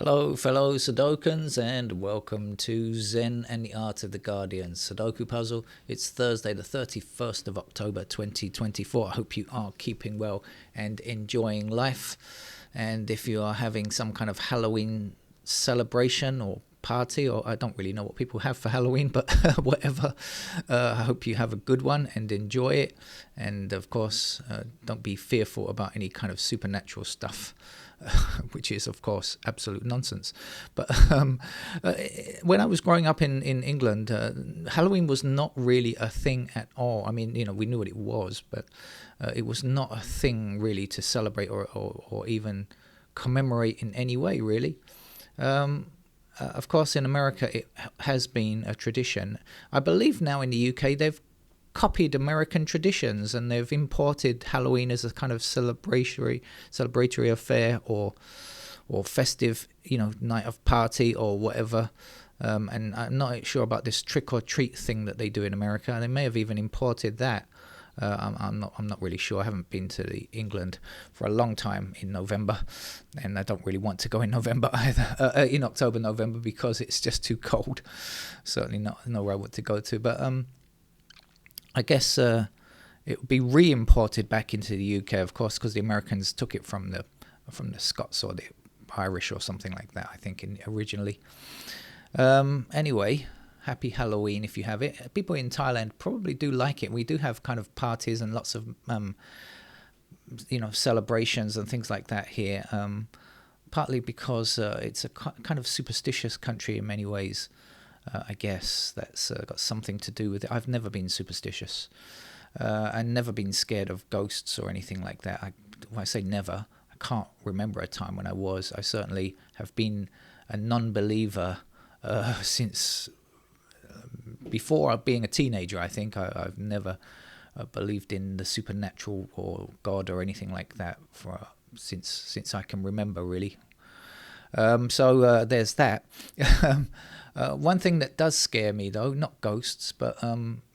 Hello, fellow Sudokans, and welcome to Zen and the Art of the Guardian Sudoku Puzzle. It's Thursday, the 31st of October 2024. I hope you are keeping well and enjoying life. And if you are having some kind of Halloween celebration or party, or I don't really know what people have for Halloween, but whatever, I hope you have a good one and enjoy it. And of course, don't be fearful about any kind of supernatural stuff. Which is, of course, absolute nonsense. But when I was growing up in England, Halloween was not really a thing at all. I mean, we knew what it was, but it was not a thing really to celebrate or even commemorate in any way, really. Of course, in America, it has been a tradition. I believe now in the UK, they've copied American traditions and they've imported Halloween as a kind of celebratory affair or festive, night of party or whatever. And I'm not sure about this trick or treat thing that they do in America. They may have even imported that. I'm not really sure. I haven't been to England for a long time in November, and I don't really want to go in November either. In October, November, because it's just too cold. Certainly not nowhere I want to go to. But I guess it would be re-imported back into the UK, of course, because the Americans took it from the Scots or the Irish or something like that, I think, originally. Anyway, happy Halloween if you have it. People in Thailand probably do like it. We do have kind of parties and lots of celebrations and things like that here. Partly because it's a kind of superstitious country in many ways. I guess that's got something to do with it. I've never been superstitious. And never been scared of ghosts or anything like that. When I say never, I can't remember a time when I was. I certainly have been a non-believer since before being a teenager. I think I've never believed in the supernatural or God or anything like that since I can remember, really. So there's that. One thing that does scare me, though, not ghosts, but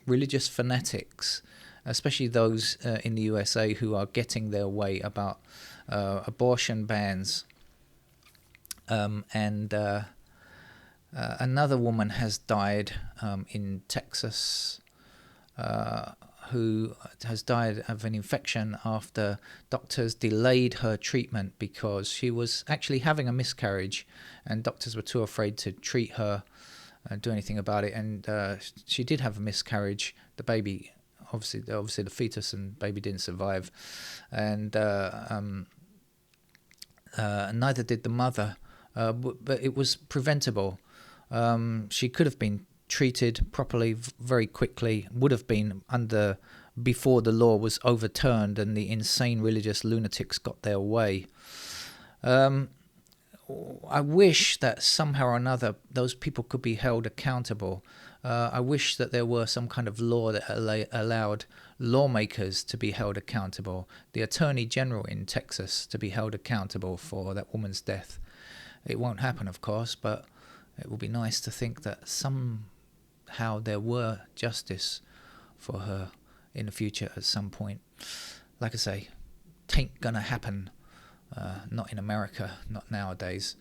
religious fanatics, especially those in the USA who are getting their way about abortion bans. And another woman has died in Texas who has died of an infection after doctors delayed her treatment because she was actually having a miscarriage and doctors were too afraid to treat her and do anything about it. And she did have a miscarriage. The baby, obviously the fetus and baby didn't survive. And neither did the mother, but it was preventable. She could have been treated properly very quickly, would have been before the law was overturned and the insane religious lunatics got their way. I wish that somehow or another those people could be held accountable. I wish that there were some kind of law that allowed lawmakers to be held accountable, the Attorney General in Texas to be held accountable for that woman's death. It won't happen, of course, but it would be nice to think that somehow there were justice for her in the future at some point. Like I say, tain't gonna happen. Not in America, not nowadays.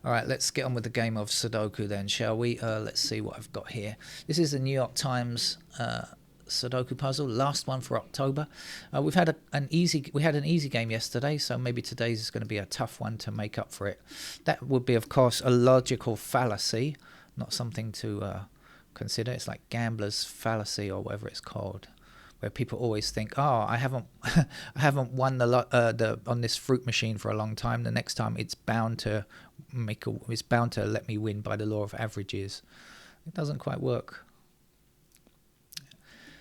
All right, let's get on with the game of Sudoku then, shall we? Let's see what I've got here. This is the New York Times Sudoku puzzle, last one for October. We had an easy game yesterday, so maybe today's is going to be a tough one to make up for it. That would be, of course, a logical fallacy, not something to consider. It's like gambler's fallacy or whatever it's called, where people always think, "Oh, I haven't won on this fruit machine for a long time. The next time it's bound to let me win by the law of averages." It doesn't quite work.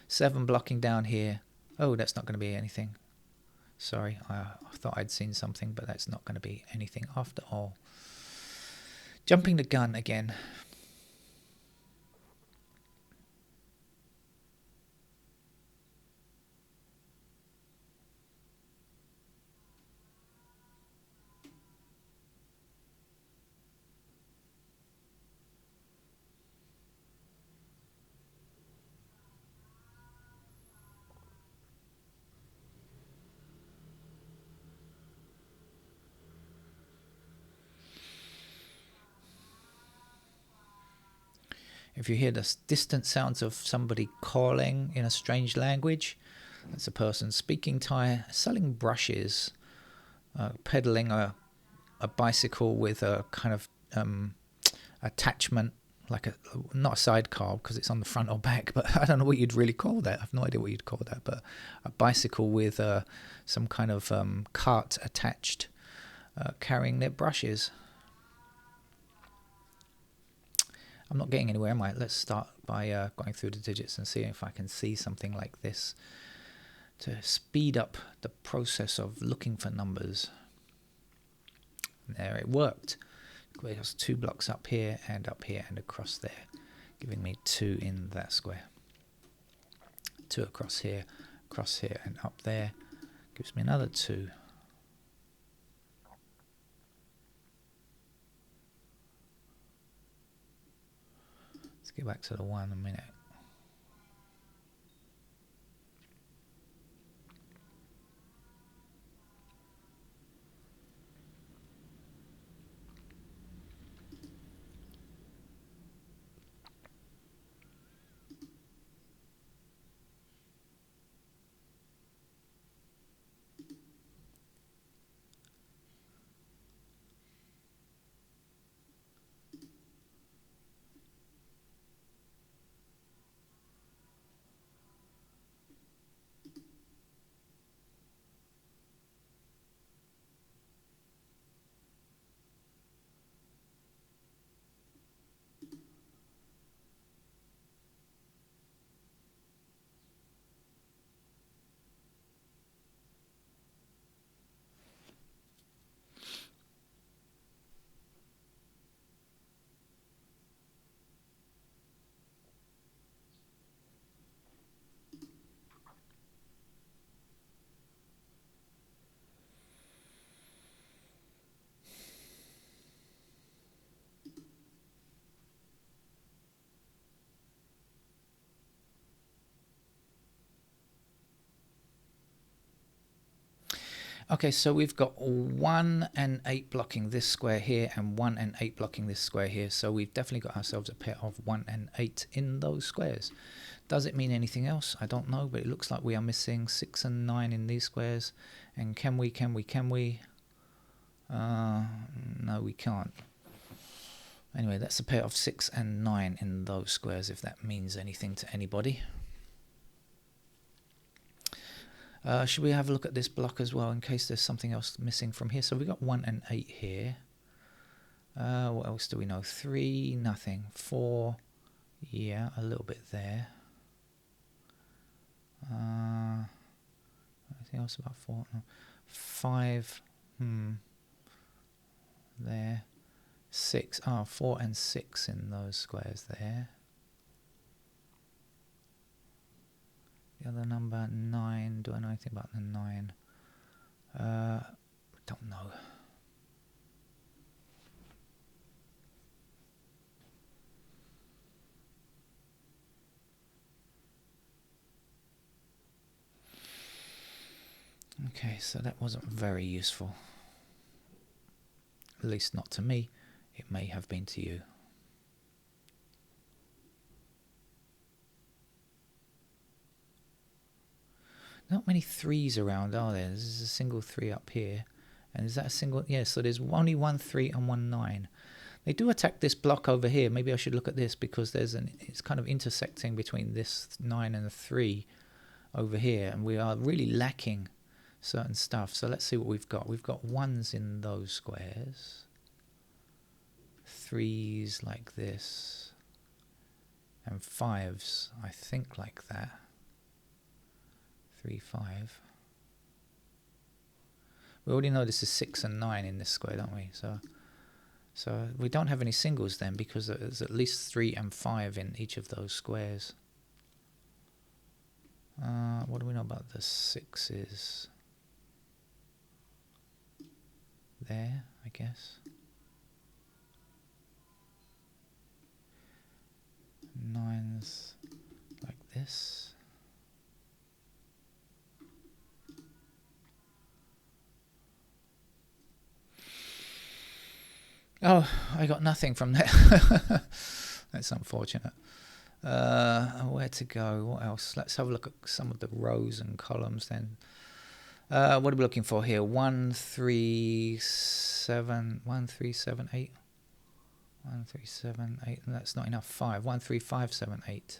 7 blocking down here. Oh, that's not going to be anything. Sorry, I thought I'd seen something, but that's not going to be anything after all. Jumping the gun again. If you hear the distant sounds of somebody calling in a strange language, that's a person speaking Thai, selling brushes, pedaling a bicycle with a kind of attachment, like not a sidecar because it's on the front or back, but I don't know what you'd really call that. I've no idea what you'd call that, but a bicycle with some kind of cart attached, carrying their brushes. I'm not getting anywhere, am I? Let's start by going through the digits and seeing if I can see something like this to speed up the process of looking for numbers. There, it worked. There's 2 blocks up here and across there, giving me 2 in that square. 2 across here, and up there gives me another 2. Let's get back to the 1 a minute. Okay, so we've got 1 and 8 blocking this square here and 1 and 8 blocking this square here. So we've definitely got ourselves a pair of 1 and 8 in those squares. Does it mean anything else? I don't know, but it looks like we are missing 6 and 9 in these squares. And can we? No, we can't. Anyway, that's a pair of 6 and 9 in those squares, if that means anything to anybody. Should we have a look at this block as well in case there's something else missing from here? So we've got 1 and 8 here. What else do we know? 3, nothing. 4, yeah, a little bit there. Anything else about 4? No. 5, there. 6, 4 and 6 in those squares there. The other number, 9, do I know anything about the 9? Don't know. Okay, so that wasn't very useful. At least not to me. It may have been to you. Not many 3s around, are there? There's a single 3 up here. And is that a single? Yeah, so there's only 1 3 and 1 9. They do attack this block over here. Maybe I should look at this because it's kind of intersecting between this 9 and the 3 over here. And we are really lacking certain stuff. So let's see what we've got. We've got 1s in those squares. 3s like this. And 5s, I think, like that. 3, 5. We already know this is 6 and 9 in this square, don't we? So we don't have any singles then because there's at least 3 and 5 in each of those squares. What do we know about the 6s? There, I guess. 9s like this. Oh, I got nothing from that. That's unfortunate. Where to go? What else? Let's have a look at some of the rows and columns then. What are we looking for here? 1, 3, 7, 1, 3, 7, 8. 1, 3, 7, 8. That's not enough. 5. 1, 3, 5, 7, 8.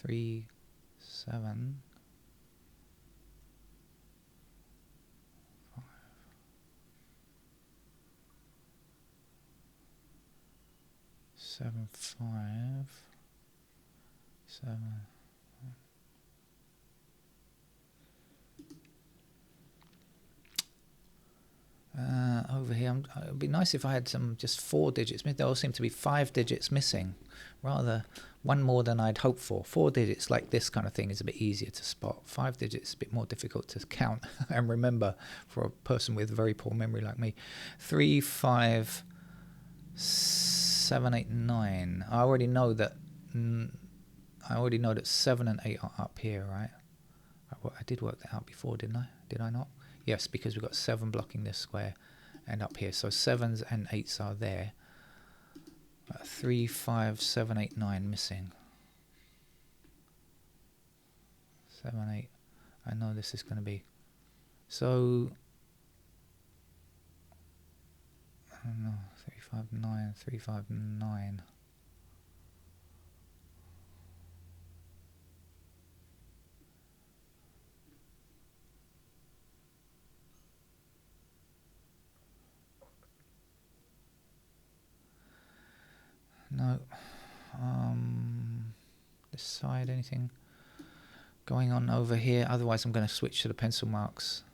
3, 7. 5. 7, 5. 7. Over here, it would be nice if I had some just 4 digits. There all seem to be 5 digits missing, rather one more than I'd hoped for. 4 digits like this kind of thing is a bit easier to spot. 5 digits is a bit more difficult to count and remember for a person with very poor memory like me. 3, 5, 7, 8, 9. I already know that 7 and 8 are up here, right? I did work that out before, didn't I? Did I not? Yes, because we've got 7 blocking this square and up here. So 7s and 8s are there. 3, 5, 7, 8, 9 missing. 7, 8. I know this is going to be. So, I don't know. 3, 5, 9. 3, 5, 9. No. This side, anything going on over here? Otherwise, I'm going to switch to the pencil marks.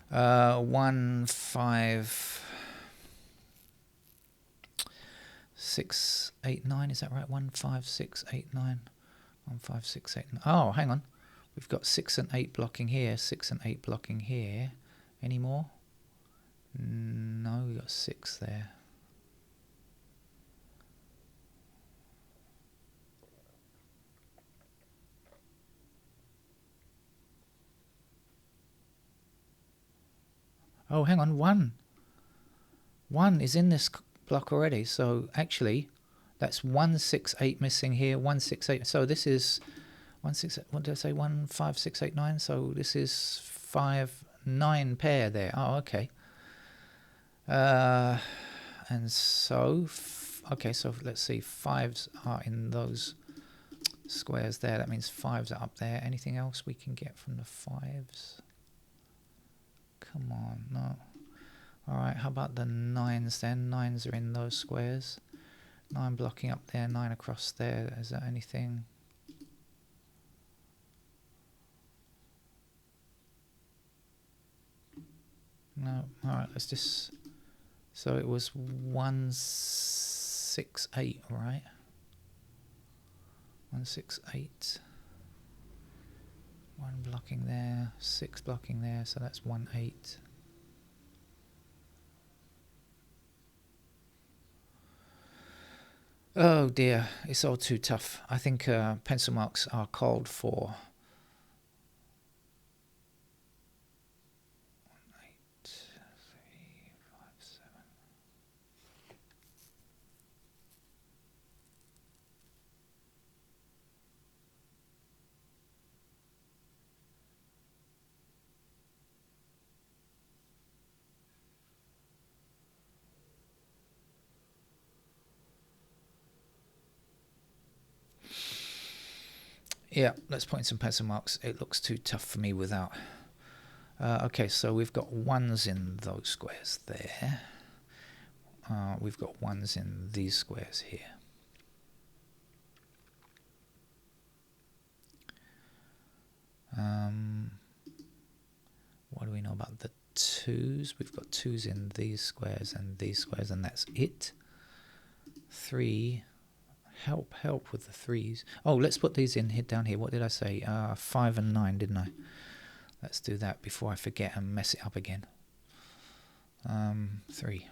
1, 5, 6, 8, 9. Is that right? 1, 5, 6, 8, 9. 1, 5, 6, 8, 9. Oh, hang on. We've got 6 and 8 blocking here. 6 and 8 blocking here. Any more? No, we got 6 there. Oh, hang on, 1. 1 is in this block already. So actually, that's 1, 6, 8 missing here. 1, 6, 8. So this is 1, 6. What did I say? 1, 5, 6, 8, 9. So this is 5, 9 pair there. Oh, okay. And so, okay. So let's see. 5s are in those squares there. That means 5s are up there. Anything else we can get from the 5s? Come on, no. Alright, how about the 9s then? 9s are in those squares. 9 blocking up there, 9 across there. Is there anything? No. Alright, let's just... So it was 1, 6, 8, right? 1, 6, 8. 1 blocking there, 6 blocking there, so that's 1, 8. Oh dear, it's all too tough. I think pencil marks are called for. 1, 8, 3, 5, 7. Yeah, let's put in some pencil marks. It looks too tough for me without. Okay, so we've got 1s in those squares there. We've got 1s in these squares here. What do we know about the 2s? We've got 2s in these squares, and that's it. 3. Help with the 3s. Oh, let's put these in here, down here. What did I say? 5 and 9, didn't I? Let's do that before I forget and mess it up again. 3.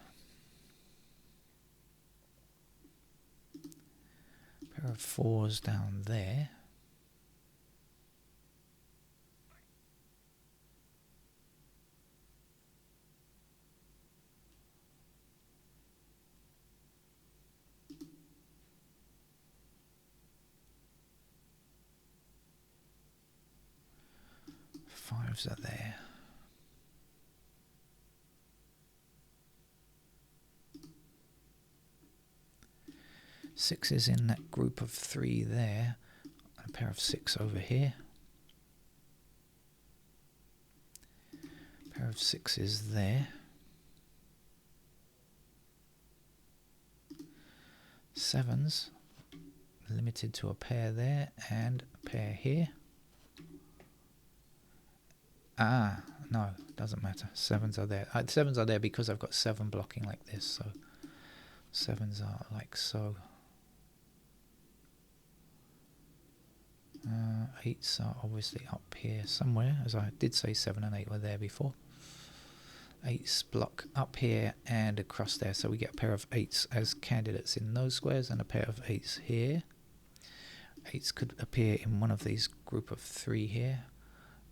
Pair of 4s down there. 5s are there. Sixes in that group of 3 there. A pair of 6 over here. Pair of 6s there. 7s, limited to a pair there and a pair here. Ah, no, doesn't matter. 7s are there. 7s are there because I've got 7 blocking like this, so 7s are like so. 8s are obviously up here somewhere, as I did say 7 and 8 were there before. 8s block up here and across there, so we get a pair of 8s as candidates in those squares and a pair of 8s here. 8s could appear in one of these group of 3 here.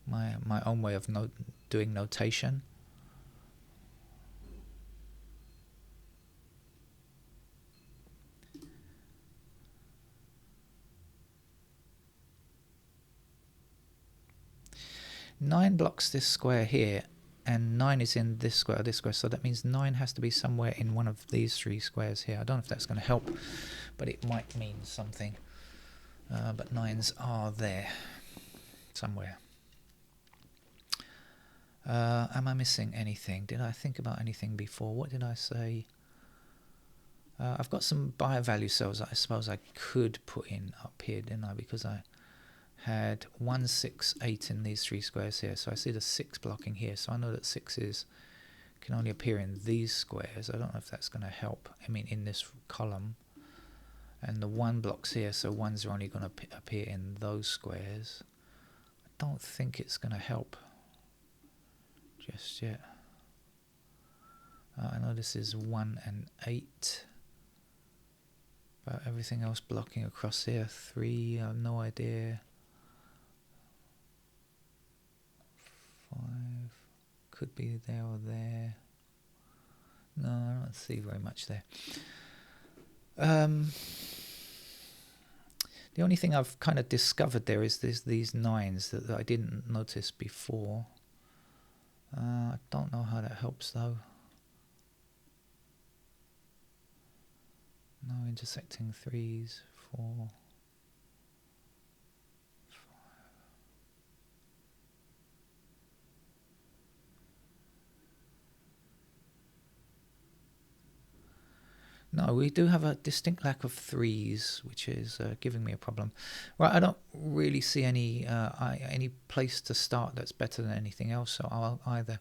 My own way of doing notation. Nine blocks this square here, and 9 is in this square, so that means 9 has to be somewhere in one of these 3 squares here. I don't know if that's going to help, but it might mean something. But 9s are there somewhere. Am I missing anything? Did I think about anything before? What did I say? I've got some buyer value cells that I suppose I could put in up here, didn't I? Because I had 1, 6, 8 in these 3 squares here. So I see the 6 blocking here. So I know that 6s can only appear in these squares. I don't know if that's going to help. I mean, in this column. And the 1 blocks here, so 1s are only going to appear in those squares. I don't think it's going to help just yet. I know this is 1 and 8. But everything else blocking across here. 3, I have no idea. 5 could be there or there. No, I don't see very much there. The only thing I've kind of discovered there is these 9s that I didn't notice before. I don't know how that helps though. No intersecting 3s, 4. No, we do have a distinct lack of 3s, which is giving me a problem. Right, I don't really see any place to start that's better than anything else, so I'll either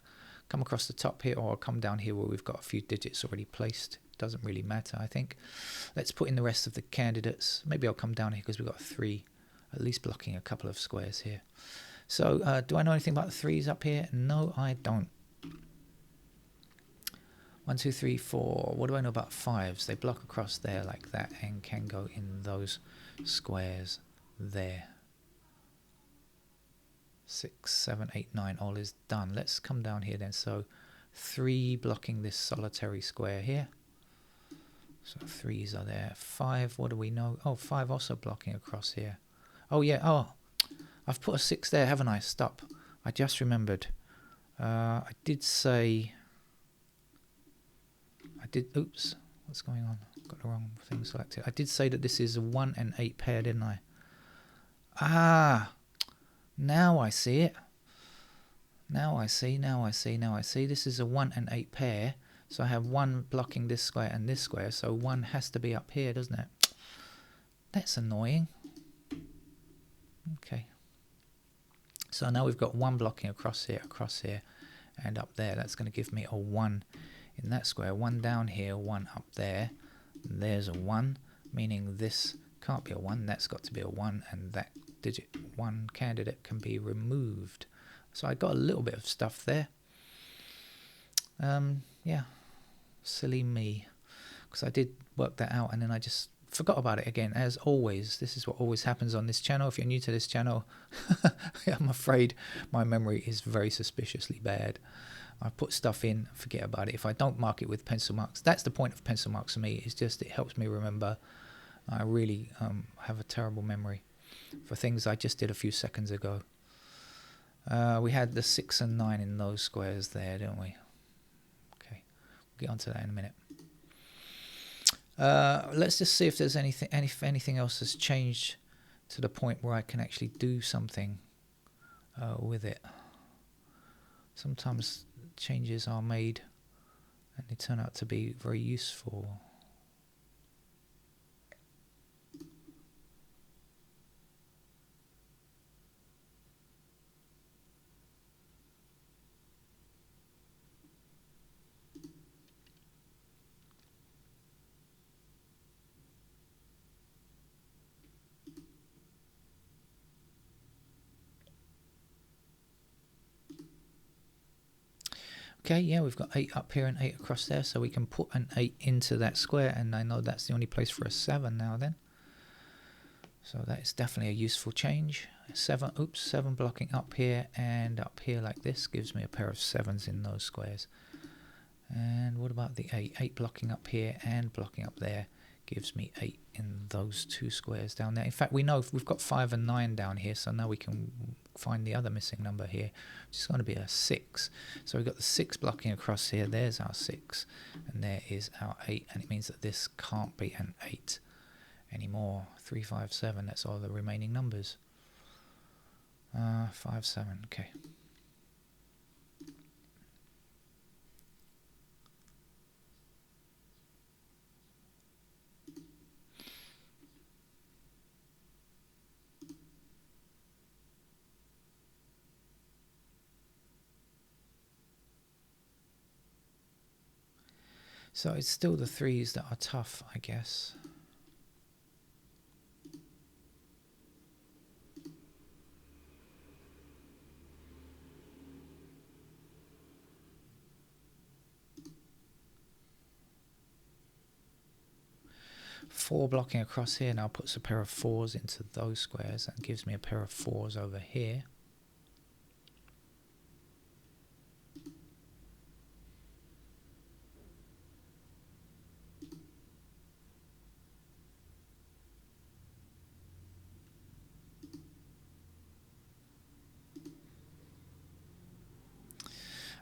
come across the top here or I'll come down here where we've got a few digits already placed. Doesn't really matter, I think. Let's put in the rest of the candidates. Maybe I'll come down here because we've got 3, at least blocking a couple of squares here. So, do I know anything about the 3s up here? No, I don't. 1, 2, 3, 4. What do I know about 5s? They block across there like that and can go in those squares there. 6, 7, 8, 9. All is done. Let's come down here then. So 3 blocking this solitary square here. So 3s are there. 5, what do we know? Oh, 5 also blocking across here. Oh, yeah. Oh, I've put a 6 there, haven't I? Stop. I just remembered. I did say... Oops, what's going on? Got the wrong thing selected. I did say that this is a 1 and 8 pair, didn't I? Ah, now I see it. Now I see. This is a 1 and 8 pair. So I have 1 blocking this square and this square. So 1 has to be up here, doesn't it? That's annoying. Okay. So now we've got 1 blocking across here, and up there. That's going to give me a 1 in that square. 1 down here, 1 up there. There's a 1, meaning this can't be a 1. That's got to be a 1, and that digit 1 candidate can be removed. So I got a little bit of stuff there. Yeah, silly me, because I did work that out and then I just forgot about it again. As always, this is what always happens on this channel. If you're new to this channel, I'm afraid my memory is very suspiciously bad. I put stuff in, forget about it. If I don't mark it with pencil marks, that's the point of pencil marks for me. It's just it helps me remember. I really have a terrible memory for things I just did a few seconds ago. We had the 6 and 9 in those squares there, didn't we? Okay, we'll get onto that in a minute. Let's just see if there's anything else has changed to the point where I can actually do something with it. Sometimes changes are made and they turn out to be very useful. Okay, yeah, we've got 8 up here and 8 across there, so we can put an 8 into that square, and I know that's the only place for a 7 now then. So that is definitely a useful change. 7 blocking up here and up here like this gives me a pair of 7s in those squares. And what about the 8? 8 blocking up here and blocking up there gives me 8 in those 2 squares down there. In fact, we know we've got 5 and 9 down here, so now we can find the other missing number here, which is going to be a 6. So we've got the 6 blocking across here. There's our 6, and there is our 8, and it means that this can't be an 8 anymore. 3, 5, 7, that's all the remaining numbers. 5, 7, okay. So it's still the 3s that are tough, I guess. Four blocking across here now puts a pair of 4s into those squares and gives me a pair of 4s over here.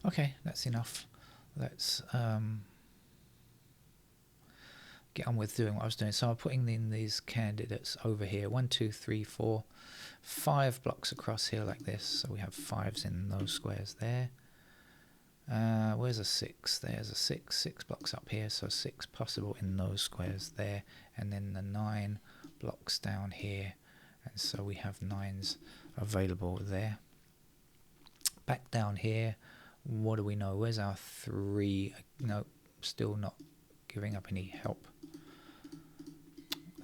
Okay, that's enough. Let's get on with doing what I was doing. So I'm putting in these candidates over here. 1, 2, 3, 4, 5 blocks across here like this. So we have 5s in those squares there. Where's a 6? There's a 6. 6 blocks up here, so 6 possible in those squares there. And then the 9 blocks down here. And so we have 9s available there. Back down here. What do we know? Where's our 3? No, still not giving up any help.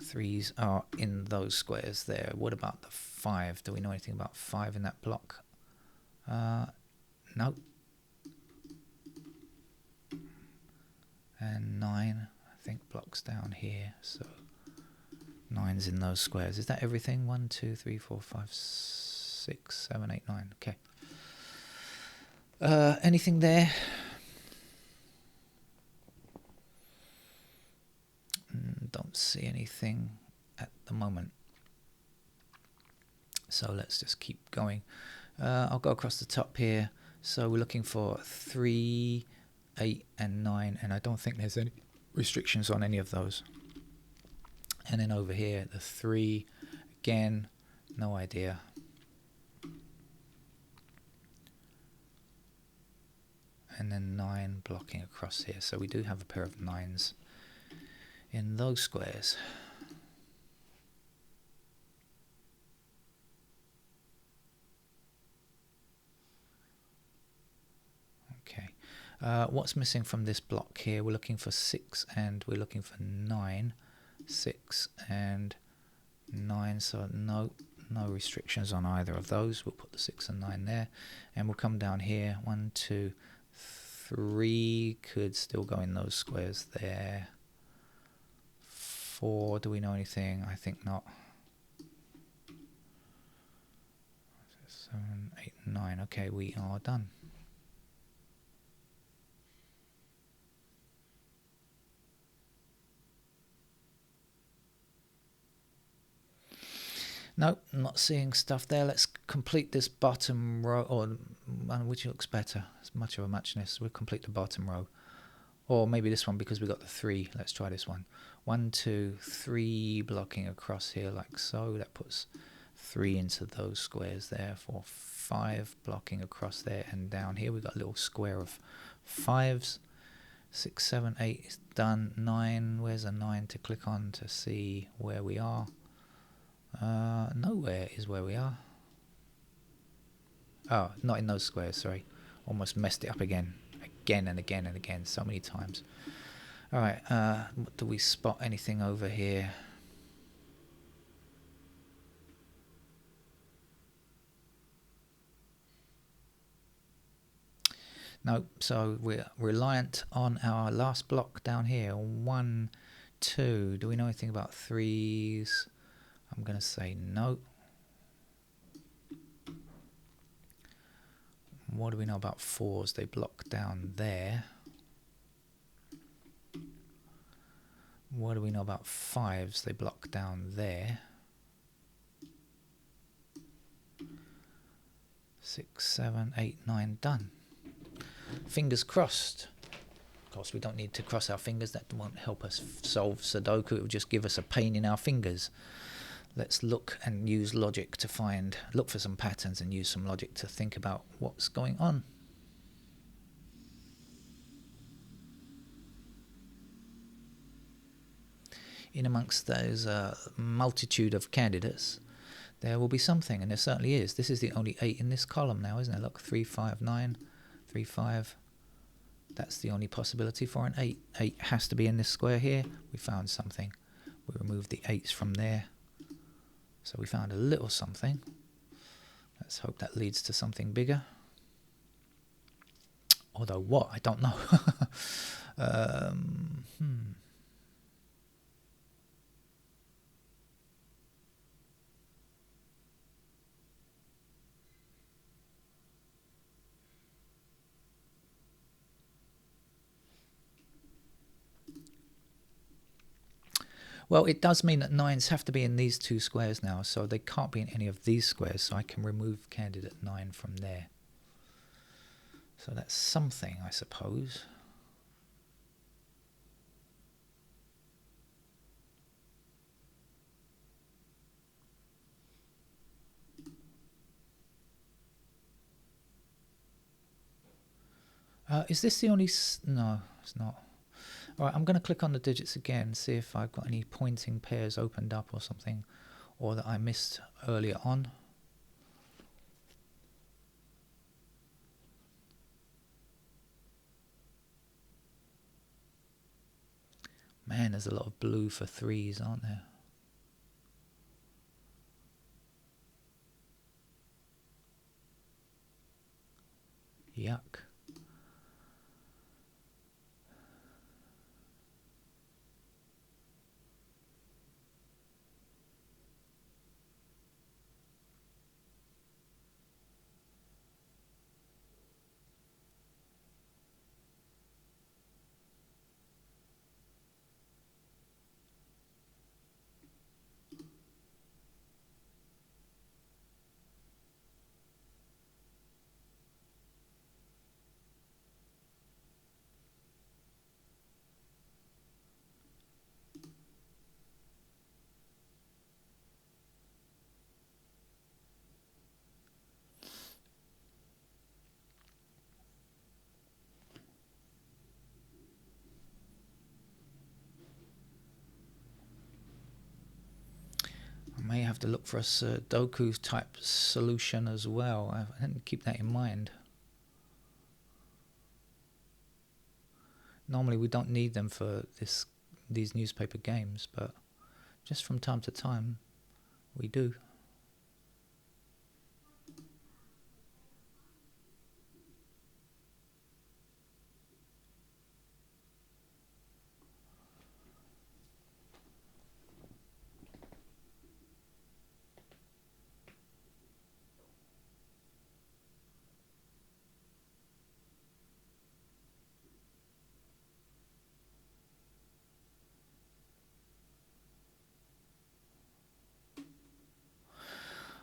3s are in those squares there. What about the 5? Do we know anything about 5 in that block? No. And 9, I think, blocks down here. So 9's in those squares. Is that everything? 1, 2, 3, 4, 5, 6, 7, 8, 9. Okay. Anything there? Don't see anything at the moment. So let's just keep going. I'll go across the top here. So we're looking for 3, 8 and 9, and I don't think there's any restrictions on any of those. And then over here, the 3, again, no idea. And then 9 blocking across here. So we do have a pair of 9s in those squares. Okay. What's missing from this block here? We're looking for 6 and we're looking for 9. 6 and 9. So no restrictions on either of those. We'll put the 6 and 9 there. And we'll come down here. 1, 2, 3 could still go in those squares there. 4, do we know anything? I think not. 7, 8, 9. Okay, we are done. Nope, not seeing stuff there. Let's complete this bottom row, or which looks better. It's much of a muchness. We'll complete the bottom row. Or maybe this one because we got the 3. Let's try this one. 1, 2, 3 blocking across here like so. That puts 3 into those squares there. 4, 5 blocking across there, and down here we've got a little square of 5s. 6, 7, 8 is done. 9, where's a 9 to click on to see where we are? Nowhere is where we are. Oh, not in those squares, sorry. Almost messed it up again. Again and again and again, so many times. Alright, do we spot anything over here? No, so we're reliant on our last block down here. 1, 2. Do we know anything about 3s? I'm going to say no. What do we know about 4s? They block down there. What do we know about 5s? They block down there. 6, 7, 8, 9, done. Fingers crossed. Of course, we don't need to cross our fingers. That won't help us solve Sudoku. It will just give us a pain in our fingers. Let's look and use logic to look for some patterns and use some logic to think about what's going on. In amongst those multitude of candidates, there will be something, and there certainly is. This is the only 8 in this column now, isn't it? Look, 3, 5, 9, 3, 5. That's the only possibility for an 8. 8 has to be in this square here. We found something. We removed the 8s from there. So we found a little something. Let's hope that leads to something bigger. Although what? I don't know. Well, it does mean that 9s have to be in these 2 squares now, so they can't be in any of these squares, so I can remove candidate 9 from there. So that's something, I suppose. Is this the only... No, it's not. Alright, I'm going to click on the digits again, see if I've got any pointing pairs opened up or something, or that I missed earlier on. Man, there's a lot of blue for 3s, aren't there? Yuck. I may have to look for a Sudoku type solution as well. I didn't keep that in mind. Normally we don't need them for these newspaper games, but just from time to time we do.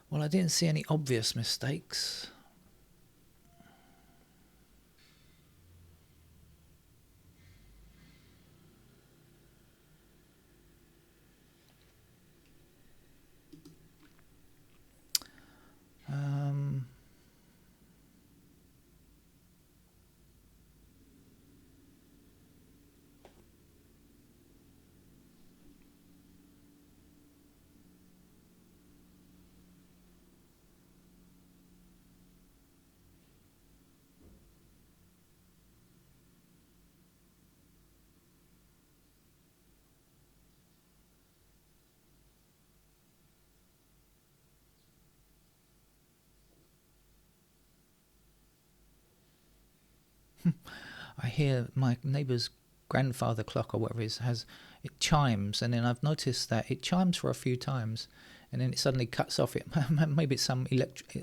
Well, I didn't see any obvious mistakes. I hear my neighbour's grandfather clock or whatever it is it chimes, and then I've noticed that it chimes for a few times, and then it suddenly cuts off. It maybe it's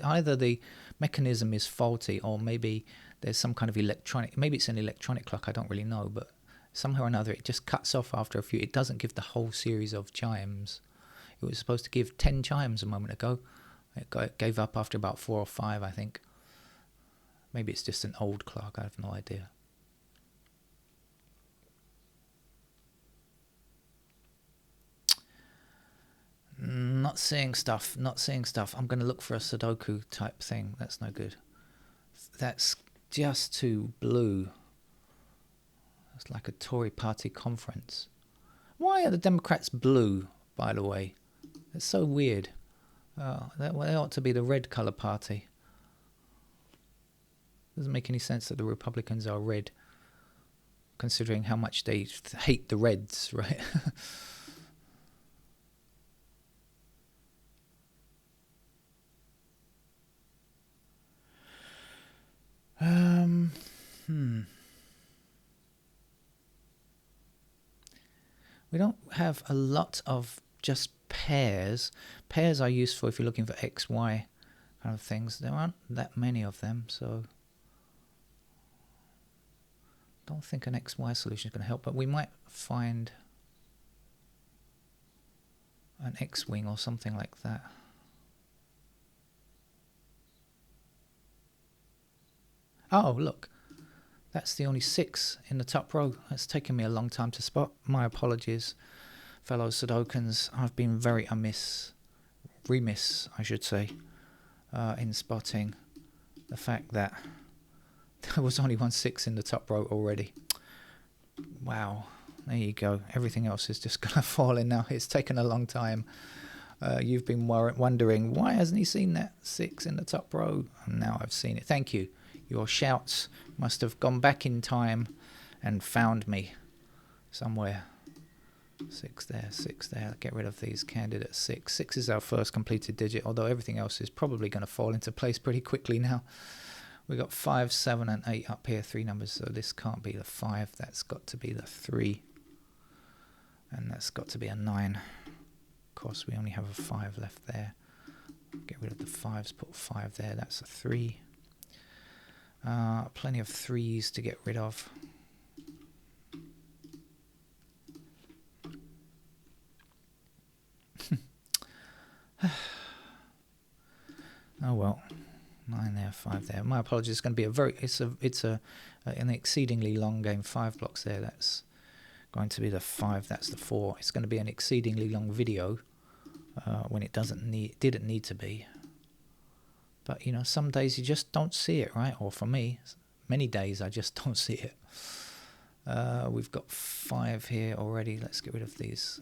either the mechanism is faulty, or maybe there's some kind of electronic. Maybe it's an electronic clock. I don't really know, but somehow or another it just cuts off after a few. It doesn't give the whole series of chimes. It was supposed to give 10 chimes a moment ago. It gave up after about 4 or 5, I think. Maybe it's just an old clock. I have no idea. Not seeing stuff. I'm going to look for a Sudoku type thing. That's no good. That's just too blue. It's like a Tory party conference. Why are the Democrats blue, by the way? It's so weird. They ought to be the red colour party. Doesn't make any sense that the Republicans are red, considering how much they hate the Reds, right? We don't have a lot of just pairs. Pairs are useful if you're looking for X, Y kind of things. There aren't that many of them, so I don't think an X, Y solution is going to help, but we might find an X-wing or something like that. Oh, look. That's the only 6 in the top row. It's taken me a long time to spot. My apologies, fellow Sudokans. I've been very remiss, I should say, in spotting the fact that there was only 1 6 in the top row already. Wow. There you go. Everything else is just going to fall in now. It's taken a long time. You've been wondering, why hasn't he seen that 6 in the top row? And now I've seen it. Thank you. Your shouts must have gone back in time and found me somewhere. 6 there, 6 there. Get rid of these candidate 6. 6 is our first completed digit, although everything else is probably going to fall into place pretty quickly now. We've got 5, 7 and 8 up here, 3 numbers, so this can't be the 5. That's got to be the 3. And that's got to be a 9. Of course, we only have a 5 left there. Get rid of the 5s, put 5 there. That's a 3. Plenty of 3s to get rid of. Oh well, 9 there, 5 there. My apologies. It's going to be an exceedingly long game. 5 blocks there. That's going to be the 5. That's the 4. It's going to be an exceedingly long video when it didn't need to be. But, you know, some days you just don't see it, right? Or for me, many days I just don't see it. We've got 5 here already. Let's get rid of these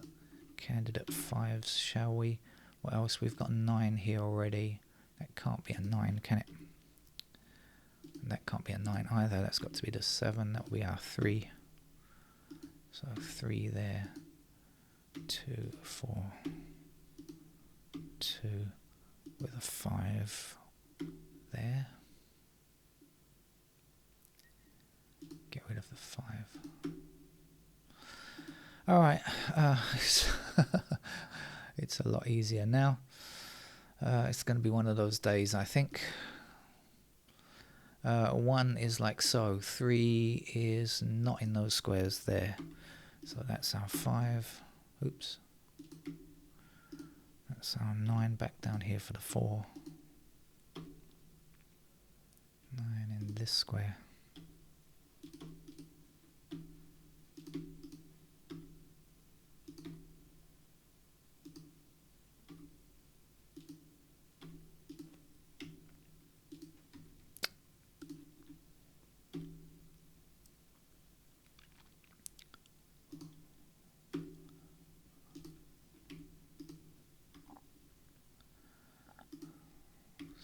candidate 5s, shall we? What else? We've got 9 here already. That can't be a 9, can it? That can't be a 9 either. That's got to be the 7. That will be our 3. So 3 there. 2, 4. 2 with a 5 there. Get rid of the 5. All right, it's a lot easier now. It's going to be one of those days, I think. 1 is like so. 3 is not in those squares there. So that's our 5. Oops. So 9 back down here for the 4. 9 in this square.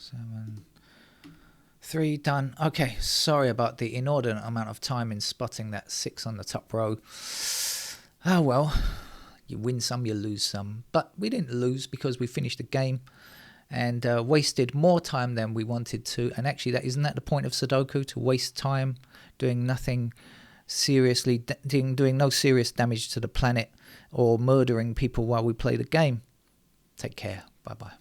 Seven. 3 done. Okay, sorry about the inordinate amount of time in spotting that 6 on the top row. Ah well, you win some, you lose some. But we didn't lose because we finished the game and wasted more time than we wanted to. And actually, isn't that the point of Sudoku? To waste time doing nothing seriously, doing no serious damage to the planet or murdering people while we play the game. Take care. Bye-bye.